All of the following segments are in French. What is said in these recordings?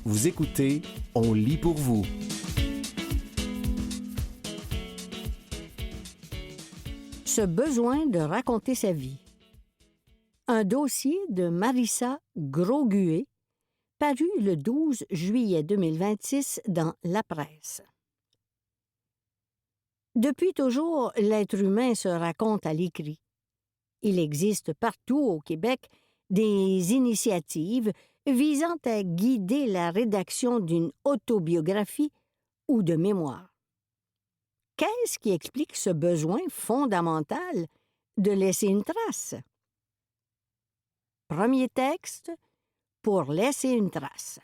Vous écoutez On lit pour vous. Ce besoin de raconter sa vie. Un dossier de Marissa Grosguet, paru le 12 juillet 2026 dans La Presse. Depuis toujours, l'être humain se raconte à l'écrit. Il existe partout au Québec des initiatives visant à guider la rédaction d'une autobiographie ou de mémoire. Qu'est-ce qui explique ce besoin fondamental de laisser une trace? Premier texte, pour laisser une trace.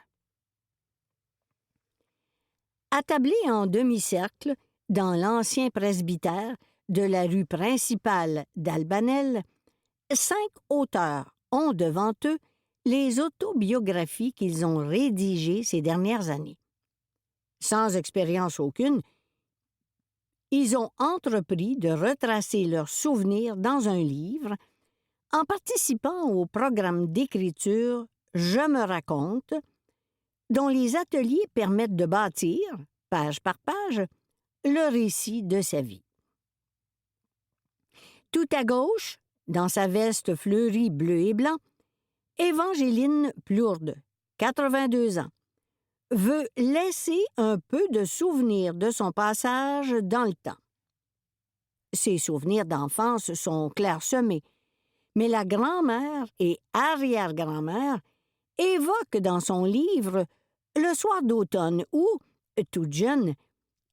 Attablés en demi-cercle dans l'ancien presbytère de la rue principale d'Albanel, 5 auteurs ont devant eux les autobiographies qu'ils ont rédigées ces dernières années. Sans expérience aucune, ils ont entrepris de retracer leurs souvenirs dans un livre en participant au programme d'écriture Je me raconte, dont les ateliers permettent de bâtir, page par page, le récit de sa vie. Tout à gauche, dans sa veste fleurie bleu et blanc, Évangéline Plourde, 82 ans, veut laisser un peu de souvenirs de son passage dans le temps. Ses souvenirs d'enfance sont clairsemés, mais la grand-mère et arrière-grand-mère évoquent dans son livre le soir d'automne où, toute jeune,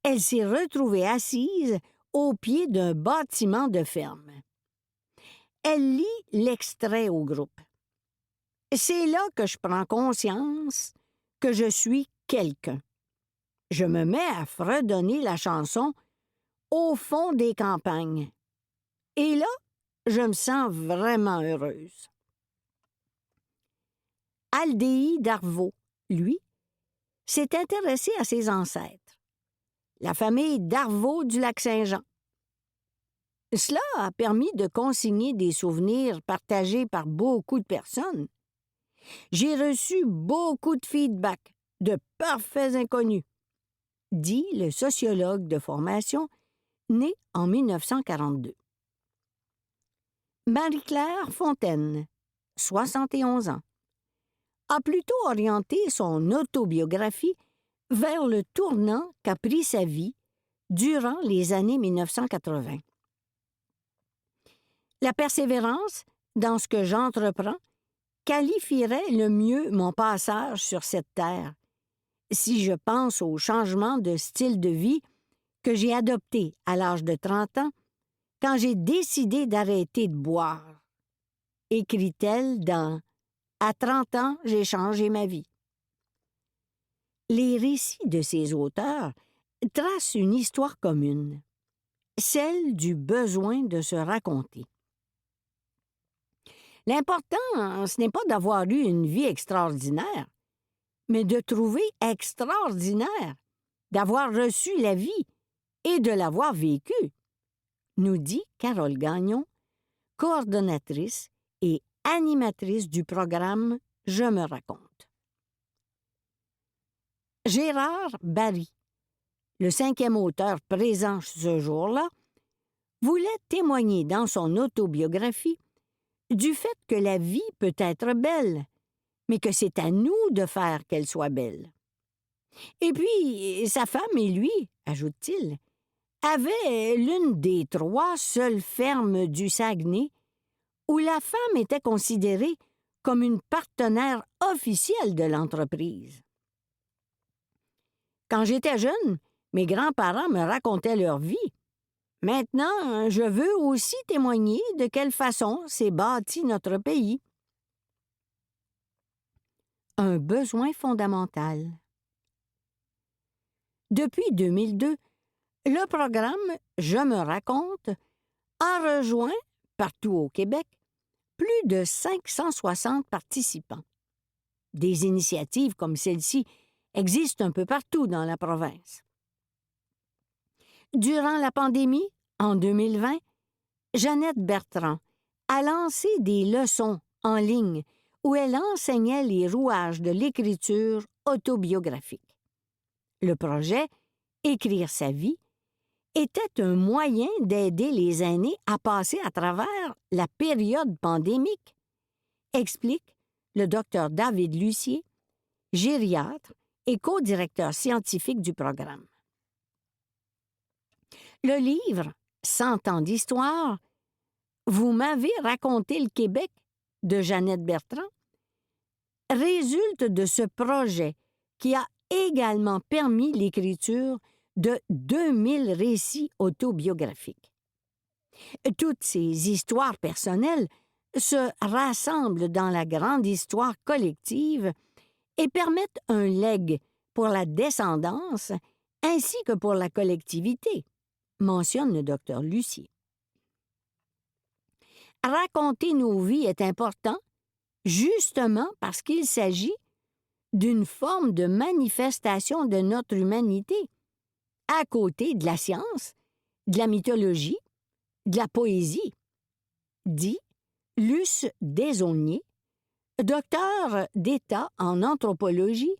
elle s'est retrouvée assise au pied d'un bâtiment de ferme. Elle lit l'extrait au groupe. « C'est là que je prends conscience que je suis quelqu'un. Je me mets à fredonner la chanson au fond des campagnes. Et là, je me sens vraiment heureuse. » Aldéi Darvaux, lui, s'est intéressé à ses ancêtres, la famille Darvaux du Lac-Saint-Jean. Cela a permis de consigner des souvenirs partagés par beaucoup de personnes. J'ai reçu beaucoup de feedback, de parfaits inconnus, dit le sociologue de formation, né en 1942. Marie-Claire Fontaine, 71 ans, a plutôt orienté son autobiographie vers le tournant qu'a pris sa vie durant les années 1980. La persévérance dans ce que j'entreprends qualifierait le mieux mon passage sur cette terre, si je pense au changement de style de vie que j'ai adopté à l'âge de 30 ans quand j'ai décidé d'arrêter de boire, écrit-elle dans « À 30 ans, j'ai changé ma vie ». Les récits de ces auteurs tracent une histoire commune, celle du besoin de se raconter. L'important, ce n'est pas d'avoir eu une vie extraordinaire, mais de trouver extraordinaire, d'avoir reçu la vie et de l'avoir vécue, nous dit Carole Gagnon, coordonnatrice et animatrice du programme Je me raconte. Gérard Barry, le 5e auteur présent ce jour-là, voulait témoigner dans son autobiographie du fait que la vie peut être belle, mais que c'est à nous de faire qu'elle soit belle. Et puis, sa femme et lui, ajoute-t-il, avaient l'une des 3 seules fermes du Saguenay où la femme était considérée comme une partenaire officielle de l'entreprise. Quand j'étais jeune, mes grands-parents me racontaient leur vie. Maintenant, je veux aussi témoigner de quelle façon s'est bâti notre pays. Un besoin fondamental. Depuis 2002, le programme Je me raconte a rejoint, partout au Québec, plus de 560 participants. Des initiatives comme celle-ci existent un peu partout dans la province. Durant la pandémie, en 2020, Jeannette Bertrand a lancé des leçons en ligne où elle enseignait les rouages de l'écriture autobiographique. Le projet, Écrire sa vie, était un moyen d'aider les aînés à passer à travers la période pandémique, explique le docteur David Lucier, gériatre et co-directeur scientifique du programme. Le livre « 100 ans d'histoire » Vous m'avez raconté le Québec de Jeannette Bertrand résulte de ce projet qui a également permis l'écriture de 2000 récits autobiographiques. Toutes ces histoires personnelles se rassemblent dans la grande histoire collective et permettent un legs pour la descendance ainsi que pour la collectivité, mentionne le docteur Lucier. Raconter nos vies est important justement parce qu'il s'agit d'une forme de manifestation de notre humanité, à côté de la science, de la mythologie, de la poésie, dit Luce Desaulniers, docteur d'État en anthropologie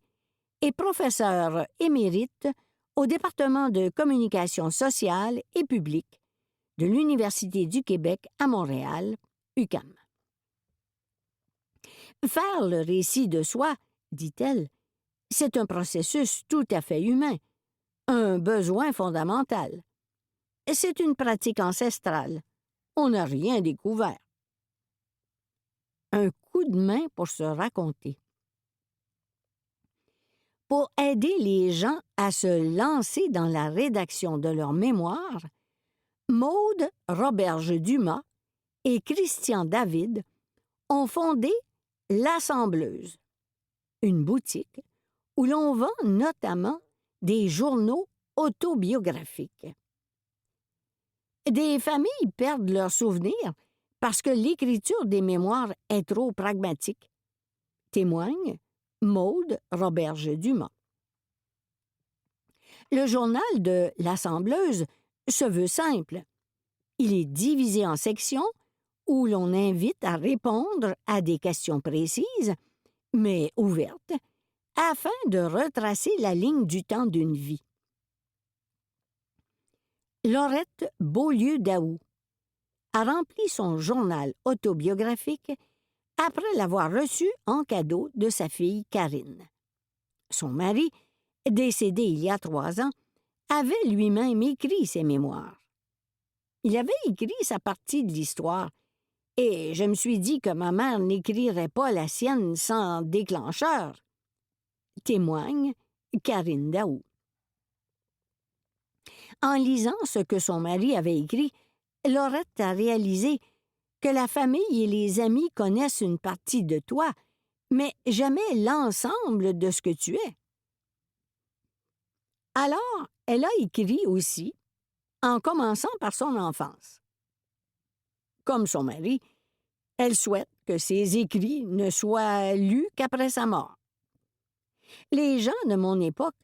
et professeur émérite au département de communication sociale et publique de l'Université du Québec à Montréal, UQAM. Faire le récit de soi, dit-elle, c'est un processus tout à fait humain, un besoin fondamental. C'est une pratique ancestrale. On n'a rien découvert. Un coup de main pour se raconter. Pour aider les gens à se lancer dans la rédaction de leur mémoire, Maude Roberge-Dumas et Christian David ont fondé L'Assembleuse, une boutique où l'on vend notamment des journaux autobiographiques. Des familles perdent leurs souvenirs parce que l'écriture des mémoires est trop pragmatique, témoigne Maude Roberge-Dumas. Le journal de L'Assembleuse se veut simple. Il est divisé en sections où l'on invite à répondre à des questions précises, mais ouvertes, afin de retracer la ligne du temps d'une vie. Laurette Beaulieu-Daou a rempli son journal autobiographique après l'avoir reçu en cadeau de sa fille Karine. Son mari, décédé il y a 3 ans, avait lui-même écrit ses mémoires. Il avait écrit sa partie de l'histoire, et je me suis dit que ma mère n'écrirait pas la sienne sans déclencheur, témoigne Karine Daou. En lisant ce que son mari avait écrit, Laurette a réalisé que la famille et les amis connaissent une partie de toi, mais jamais l'ensemble de ce que tu es. Alors, elle a écrit aussi, en commençant par son enfance. Comme son mari, elle souhaite que ses écrits ne soient lus qu'après sa mort. Les gens de mon époque,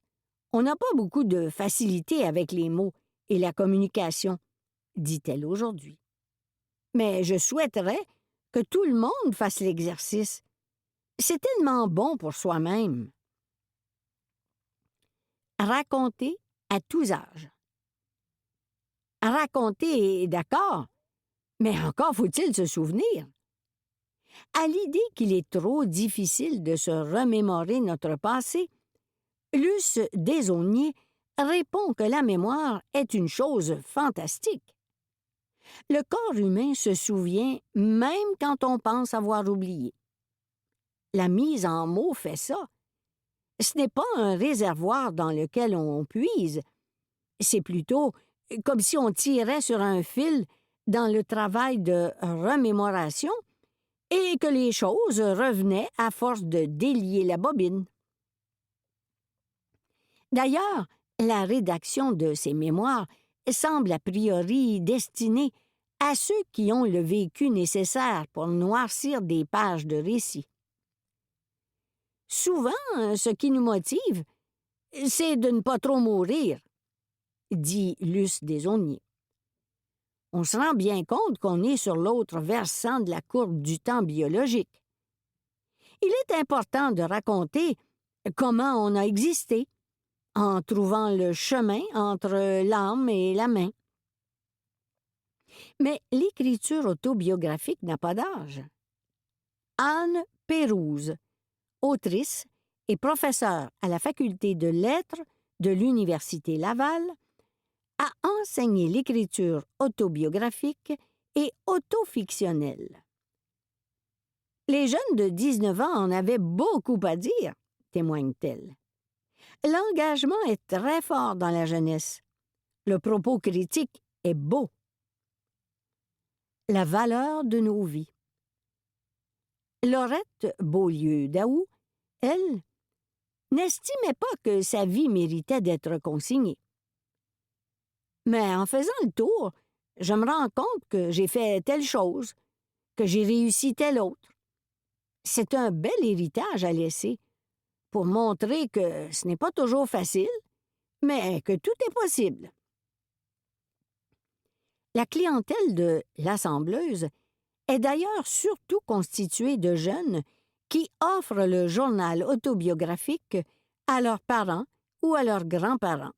on n'a pas beaucoup de facilité avec les mots et la communication, dit-elle aujourd'hui. Mais je souhaiterais que tout le monde fasse l'exercice. C'est tellement bon pour soi-même. Raconter à tous âges. Raconter est d'accord, mais encore faut-il se souvenir. À l'idée qu'il est trop difficile de se remémorer notre passé, Luce Desaulniers répond que la mémoire est une chose fantastique. Le corps humain se souvient même quand on pense avoir oublié. La mise en mots fait ça. Ce n'est pas un réservoir dans lequel on puise, c'est plutôt comme si on tirait sur un fil dans le travail de remémoration et que les choses revenaient à force de délier la bobine. D'ailleurs, la rédaction de ces mémoires semble a priori destinée à ceux qui ont le vécu nécessaire pour noircir des pages de récits. Souvent, ce qui nous motive, c'est de ne pas trop mourir, dit Luce Desaulniers. On se rend bien compte qu'on est sur l'autre versant de la courbe du temps biologique. Il est important de raconter comment on a existé, en trouvant le chemin entre l'âme et la main. Mais l'écriture autobiographique n'a pas d'âge. Anne Pérouse, autrice et professeure à la faculté de lettres de l'Université Laval, a enseigné l'écriture autobiographique et autofictionnelle. Les jeunes de 19 ans en avaient beaucoup à dire, témoigne-t-elle. L'engagement est très fort dans la jeunesse. Le propos critique est beau. La valeur de nos vies. Laurette Beaulieu-Daou, elle, n'estimait pas que sa vie méritait d'être consignée. Mais en faisant le tour, je me rends compte que j'ai fait telle chose, que j'ai réussi telle autre. C'est un bel héritage à laisser pour montrer que ce n'est pas toujours facile, mais que tout est possible. La clientèle de l'assembleuse est d'ailleurs surtout constituée de jeunes qui offrent le journal autobiographique à leurs parents ou à leurs grands-parents,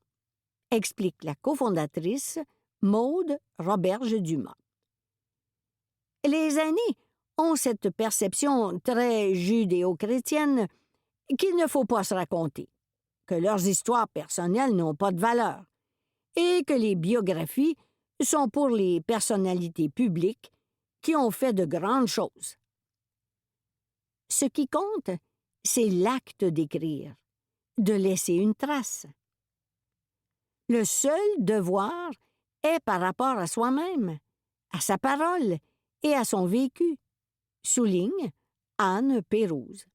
explique la cofondatrice Maude Roberge-Dumas. Les aînés ont cette perception très judéo-chrétienne qu'il ne faut pas se raconter, que leurs histoires personnelles n'ont pas de valeur et que les biographies sont pour les personnalités publiques qui ont fait de grandes choses. Ce qui compte, c'est l'acte d'écrire, de laisser une trace. Le seul devoir est par rapport à soi-même, à sa parole et à son vécu, souligne Anne Pérouse.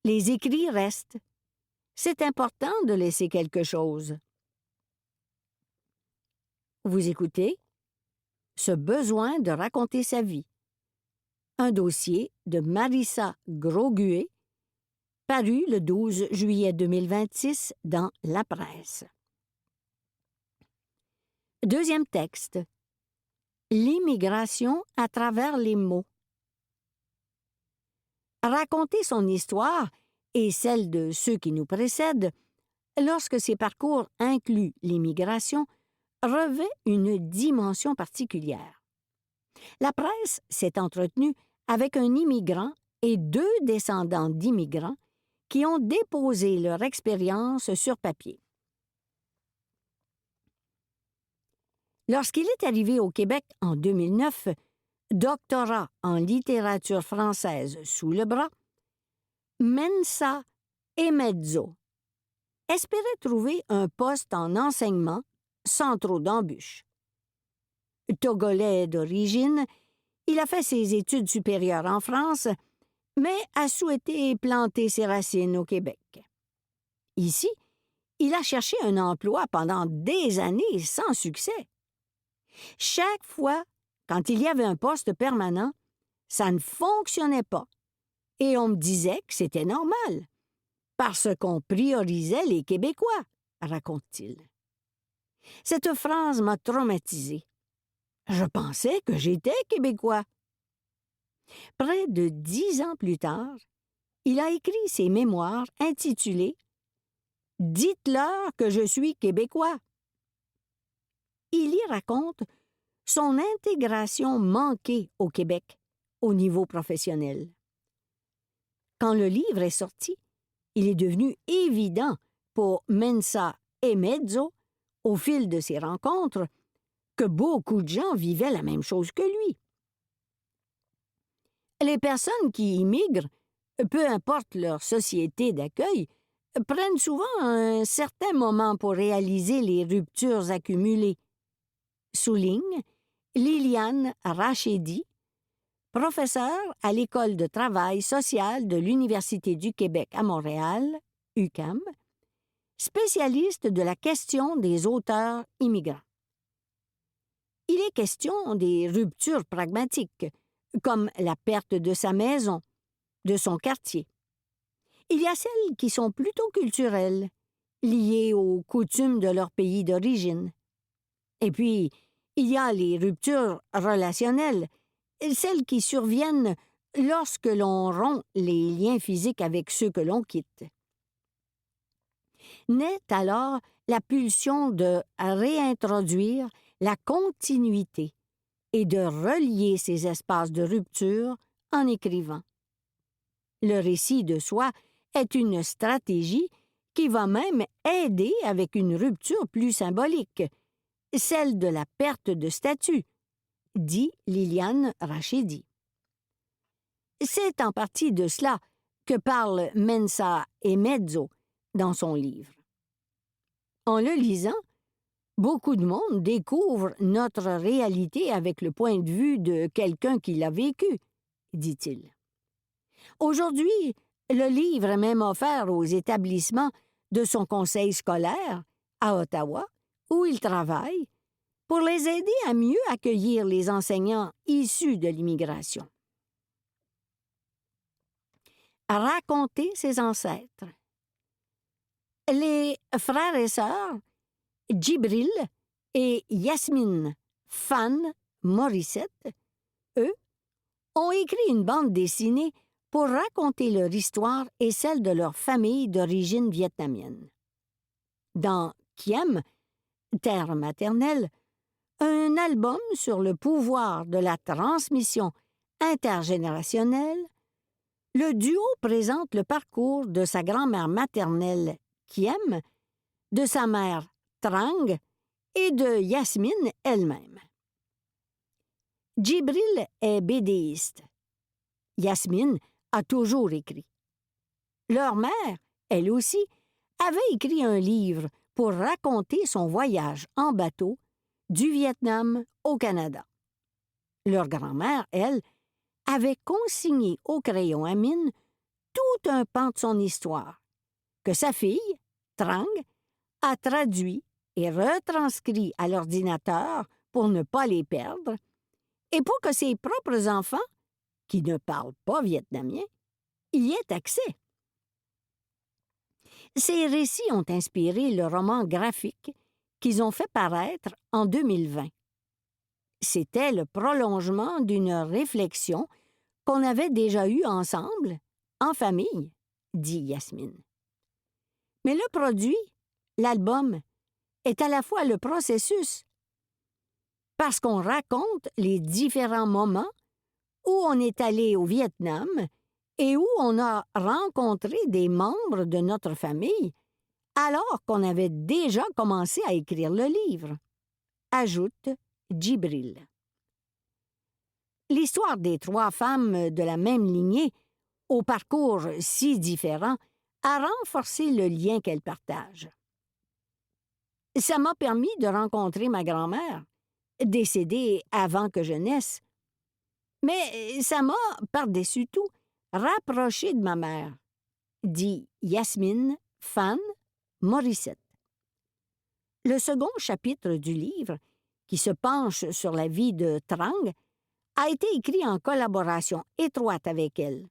Les écrits restent. C'est important de laisser quelque chose. Vous écoutez Ce besoin de raconter sa vie. Un dossier de Marissa Grosguet, paru le 12 juillet 2026 dans La Presse. Deuxième texte. L'immigration à travers les mots. Raconter son histoire et celle de ceux qui nous précèdent, lorsque ces parcours incluent l'immigration, revêt une dimension particulière. La presse s'est entretenue avec un immigrant et 2 descendants d'immigrants qui ont déposé leur expérience sur papier. Lorsqu'il est arrivé au Québec en 2009, doctorat en littérature française sous le bras, Mensa Emezzo espérait trouver un poste en enseignement sans trop d'embûches. Togolais d'origine, il a fait ses études supérieures en France, mais a souhaité planter ses racines au Québec. Ici, il a cherché un emploi pendant des années sans succès. Chaque fois, quand il y avait un poste permanent, ça ne fonctionnait pas. Et on me disait que c'était normal, parce qu'on priorisait les Québécois, raconte-t-il. Cette phrase m'a traumatisé. Je pensais que j'étais Québécois. Près de 10 ans plus tard, il a écrit ses mémoires intitulées « Dites-leur que je suis Québécois ». Il y raconte son intégration manquée au Québec au niveau professionnel. Quand le livre est sorti, il est devenu évident pour Mensa Emezzo, au fil de ses rencontres, que beaucoup de gens vivaient la même chose que lui. Les personnes qui immigrent, peu importe leur société d'accueil, prennent souvent un certain moment pour réaliser les ruptures accumulées, souligne Liliane Rachedi, professeure à l'École de travail social de l'Université du Québec à Montréal, UQAM, spécialiste de la question des auteurs immigrants. Il est question des ruptures pragmatiques, comme la perte de sa maison, de son quartier. Il y a celles qui sont plutôt culturelles, liées aux coutumes de leur pays d'origine. Et puis, il y a les ruptures relationnelles, celles qui surviennent lorsque l'on rompt les liens physiques avec ceux que l'on quitte. Naît alors la pulsion de réintroduire la continuité et de relier ces espaces de rupture en écrivant. Le récit de soi est une stratégie qui va même aider avec une rupture plus symbolique, celle de la perte de statut, dit Liliane Rachedi. C'est en partie de cela que parle Mensa et Mezzo dans son livre. En le lisant, beaucoup de monde découvre notre réalité avec le point de vue de quelqu'un qui l'a vécu, dit-il. Aujourd'hui, le livre est même offert aux établissements de son conseil scolaire à Ottawa, où il travaille, pour les aider à mieux accueillir les enseignants issus de l'immigration. Raconter ses ancêtres. Les frères et sœurs Djibril et Yasmine Fan Morissette, eux, ont écrit une bande dessinée pour raconter leur histoire et celle de leur famille d'origine vietnamienne. Dans Kiem, terre maternelle, un album sur le pouvoir de la transmission intergénérationnelle, le duo présente le parcours de sa grand-mère maternelle, Kiem, de sa mère, Trang, et de Yasmine elle-même. Djibril est bédéiste. Yasmine a toujours écrit. Leur mère, elle aussi, avait écrit un livre pour raconter son voyage en bateau du Vietnam au Canada. Leur grand-mère, elle, avait consigné au crayon à mine tout un pan de son histoire, que sa fille, Trang, a traduit et retranscrit à l'ordinateur pour ne pas les perdre, et pour que ses propres enfants, qui ne parlent pas vietnamien, y aient accès. Ces récits ont inspiré le roman graphique qu'ils ont fait paraître en 2020. C'était le prolongement d'une réflexion qu'on avait déjà eue ensemble, en famille, dit Yasmine. Mais le produit, l'album, est à la fois le processus, parce qu'on raconte les différents moments où on est allé au Vietnam et où on a rencontré des membres de notre famille alors qu'on avait déjà commencé à écrire le livre, ajoute Djibril. L'histoire des 3 femmes de la même lignée, au parcours si différent, a renforcé le lien qu'elles partagent. Ça m'a permis de rencontrer ma grand-mère, décédée avant que je naisse, mais ça m'a, par-dessus tout, rapproché de ma mère, dit Yasmine Fan Morissette. Le second chapitre du livre, qui se penche sur la vie de Trang, a été écrit en collaboration étroite avec elle,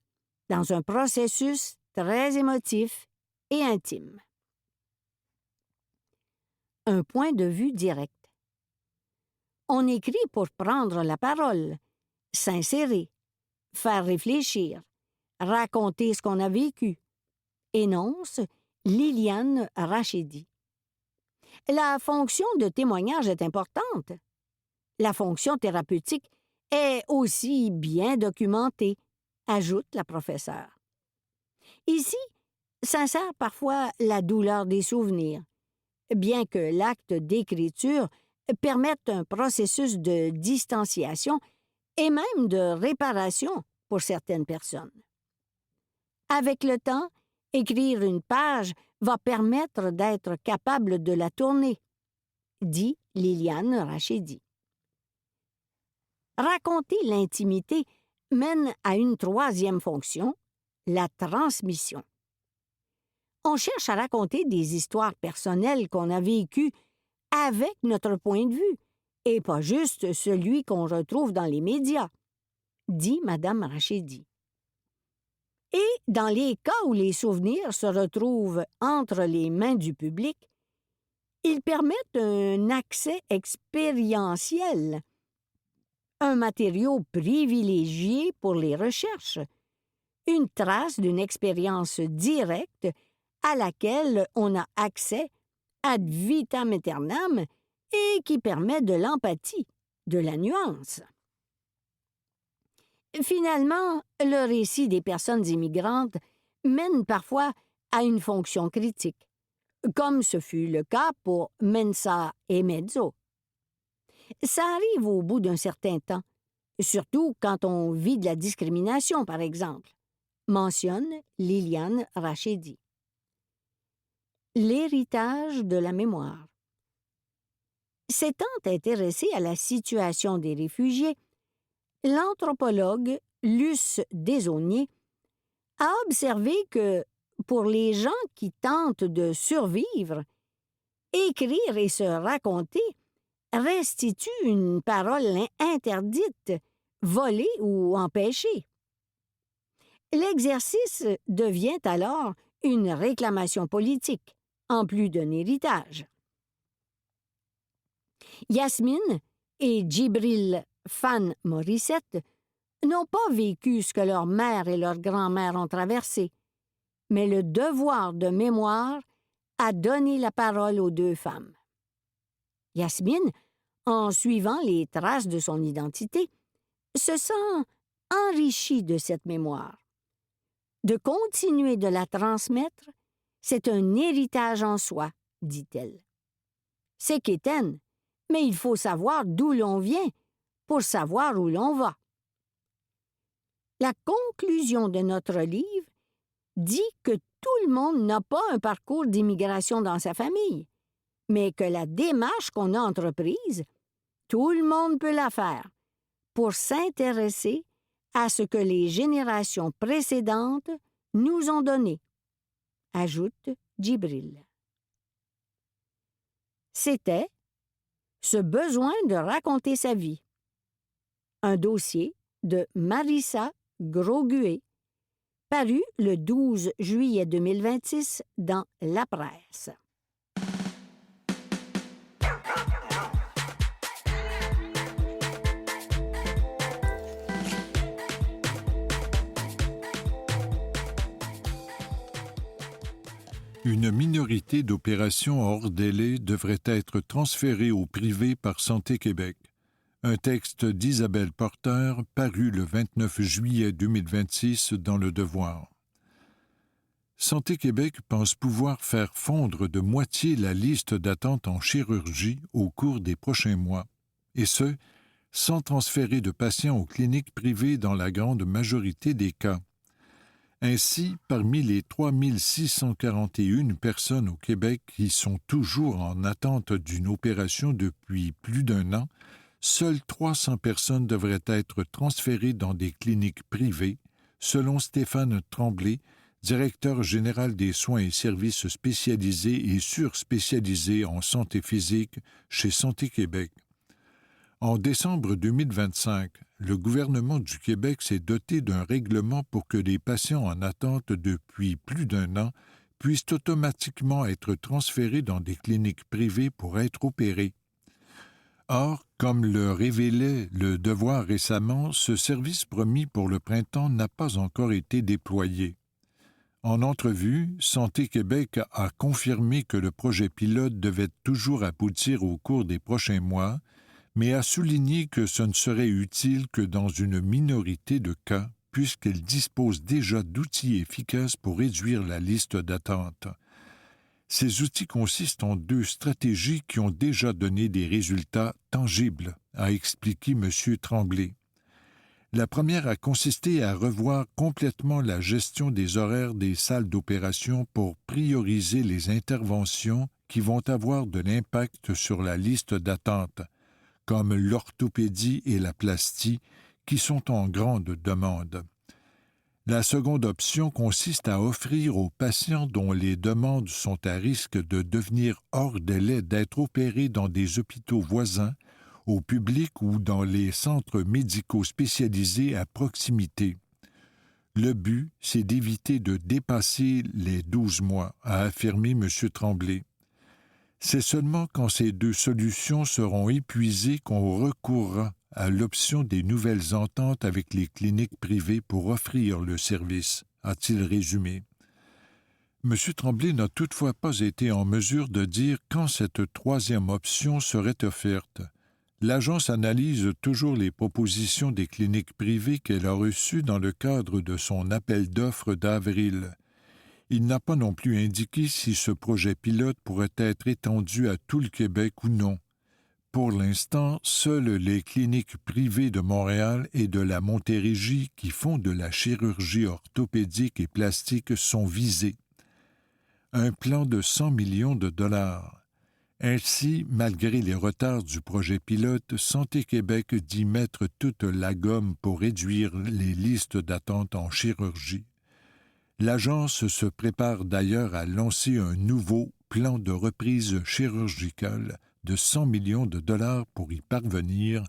dans un processus très émotif et intime. Un point de vue direct. On écrit pour prendre la parole, s'insérer, faire réfléchir, raconter ce qu'on a vécu, énonce Liliane Rachedi. La fonction de témoignage est importante. La fonction thérapeutique est aussi bien documentée, ajoute la professeure. Ici, s'insère parfois la douleur des souvenirs, bien que l'acte d'écriture permette un processus de distanciation et même de réparation pour certaines personnes. Avec le temps, écrire une page va permettre d'être capable de la tourner, dit Liliane Rachedi. Raconter l'intimité mène à une 3e fonction, la transmission. On cherche à raconter des histoires personnelles qu'on a vécues avec notre point de vue, et pas juste celui qu'on retrouve dans les médias, dit Mme Rachedi. Et dans les cas où les souvenirs se retrouvent entre les mains du public, ils permettent un accès expérientiel un matériau privilégié pour les recherches, une trace d'une expérience directe à laquelle on a accès ad vitam aeternam et qui permet de l'empathie, de la nuance. Finalement, le récit des personnes immigrantes mène parfois à une fonction critique, comme ce fut le cas pour Mensa et Mezzo. Ça arrive au bout d'un certain temps, surtout quand on vit de la discrimination, par exemple, mentionne Liliane Rachedi. L'héritage de la mémoire. S'étant intéressé à la situation des réfugiés, l'anthropologue Luce Desaulniers a observé que, pour les gens qui tentent de survivre, écrire et se raconter restitue une parole interdite, volée ou empêchée. L'exercice devient alors une réclamation politique, en plus d'un héritage. Yasmine et Djibril Fan Morissette n'ont pas vécu ce que leur mère et leur grand-mère ont traversé, mais le devoir de mémoire a donné la parole aux deux femmes. Yasmine, en suivant les traces de son identité, se sent enrichie de cette mémoire. De continuer de la transmettre, c'est un héritage en soi, dit-elle. C'est quétaine, mais il faut savoir d'où l'on vient pour savoir où l'on va. La conclusion de notre livre dit que tout le monde n'a pas un parcours d'immigration dans sa famille, mais que la démarche qu'on a entreprise, tout le monde peut la faire pour s'intéresser à ce que les générations précédentes nous ont donné, ajoute Djibril. C'était ce besoin de raconter sa vie. Un dossier de Marissa Grosguet, paru le 12 juillet 2026 dans La Presse. Une minorité d'opérations hors délai devrait être transférée au privé par Santé Québec. Un texte d'Isabelle Porter paru le 29 juillet 2026 dans Le Devoir. Santé Québec pense pouvoir faire fondre de moitié la liste d'attente en chirurgie au cours des prochains mois, et ce, sans transférer de patients aux cliniques privées dans la grande majorité des cas. Ainsi, parmi les 3641 personnes au Québec qui sont toujours en attente d'une opération depuis plus d'un an, seules 300 personnes devraient être transférées dans des cliniques privées, selon Stéphane Tremblay, directeur général des soins et services spécialisés et surspécialisés en santé physique chez Santé Québec. En décembre 2025, le gouvernement du Québec s'est doté d'un règlement pour que les patients en attente depuis plus d'un an puissent automatiquement être transférés dans des cliniques privées pour être opérés. Or, comme le révélait Le Devoir récemment, ce service promis pour le printemps n'a pas encore été déployé. En entrevue, Santé Québec a confirmé que le projet pilote devait toujours aboutir au cours des prochains mois, mais a souligné que ce ne serait utile que dans une minorité de cas, puisqu'elle dispose déjà d'outils efficaces pour réduire la liste d'attente. Ces outils consistent en 2 stratégies qui ont déjà donné des résultats tangibles, a expliqué M. Tremblay. La première a consisté à revoir complètement la gestion des horaires des salles d'opération pour prioriser les interventions qui vont avoir de l'impact sur la liste d'attente, comme l'orthopédie et la plastie, qui sont en grande demande. La seconde option consiste à offrir aux patients dont les demandes sont à risque de devenir hors délai d'être opérés dans des hôpitaux voisins, au public ou dans les centres médicaux spécialisés à proximité. Le but, c'est d'éviter de dépasser les 12 mois, a affirmé M. Tremblay. C'est seulement quand ces deux solutions seront épuisées qu'on recourra à l'option des nouvelles ententes avec les cliniques privées pour offrir le service, a-t-il résumé. M. Tremblay n'a toutefois pas été en mesure de dire quand cette troisième option serait offerte. L'agence analyse toujours les propositions des cliniques privées qu'elle a reçues dans le cadre de son appel d'offres d'avril. Il n'a pas non plus indiqué si ce projet pilote pourrait être étendu à tout le Québec ou non. Pour l'instant, seules les cliniques privées de Montréal et de la Montérégie qui font de la chirurgie orthopédique et plastique sont visées. Un plan de 100 millions de dollars. Ainsi, malgré les retards du projet pilote, Santé Québec dit mettre toute la gomme pour réduire les listes d'attente en chirurgie. L'agence se prépare d'ailleurs à lancer un nouveau plan de reprise chirurgicale de 100 millions de dollars pour y parvenir,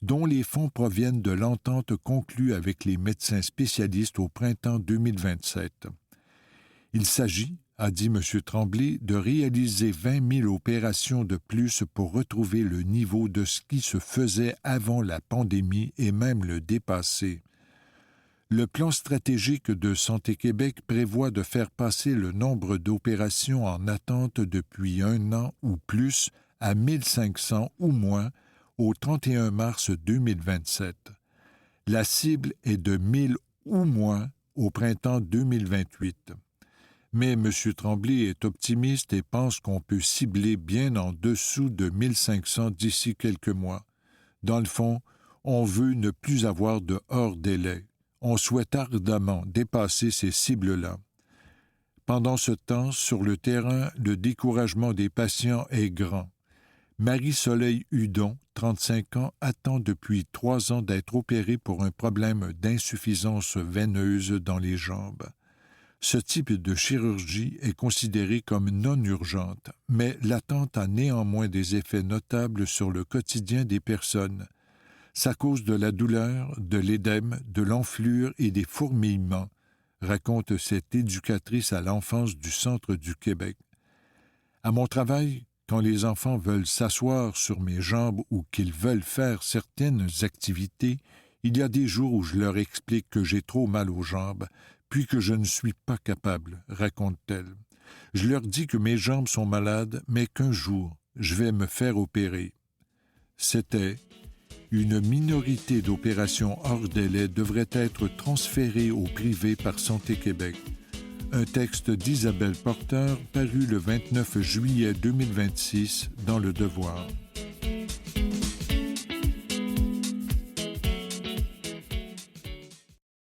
dont les fonds proviennent de l'entente conclue avec les médecins spécialistes au printemps 2027. Il s'agit, a dit M. Tremblay, de réaliser 20 000 opérations de plus pour retrouver le niveau de ce qui se faisait avant la pandémie et même le dépasser. Le plan stratégique de Santé Québec prévoit de faire passer le nombre d'opérations en attente depuis 1 an ou plus à 1500 ou moins au 31 mars 2027. La cible est de 1000 ou moins au printemps 2028. Mais M. Tremblay est optimiste et pense qu'on peut cibler bien en dessous de 1500 d'ici quelques mois. Dans le fond, on veut ne plus avoir de hors-délai. On souhaite ardemment dépasser ces cibles-là. Pendant ce temps, sur le terrain, le découragement des patients est grand. Marie-Soleil Hudon, 35 ans, attend depuis 3 ans d'être opérée pour un problème d'insuffisance veineuse dans les jambes. Ce type de chirurgie est considéré comme non urgente, mais l'attente a néanmoins des effets notables sur le quotidien des personnes. Ça cause de la douleur, de l'édème, de l'enflure et des fourmillements, raconte cette éducatrice à l'enfance du centre du Québec. À mon travail, quand les enfants veulent s'asseoir sur mes jambes ou qu'ils veulent faire certaines activités, il y a des jours où je leur explique que j'ai trop mal aux jambes, puis que je ne suis pas capable, raconte-t-elle. Je leur dis que mes jambes sont malades, mais qu'un jour, je vais me faire opérer. C'était « Une minorité d'opérations hors délai devrait être transférée au privé par Santé Québec ». Un texte d'Isabelle Porter paru le 29 juillet 2026 dans Le Devoir.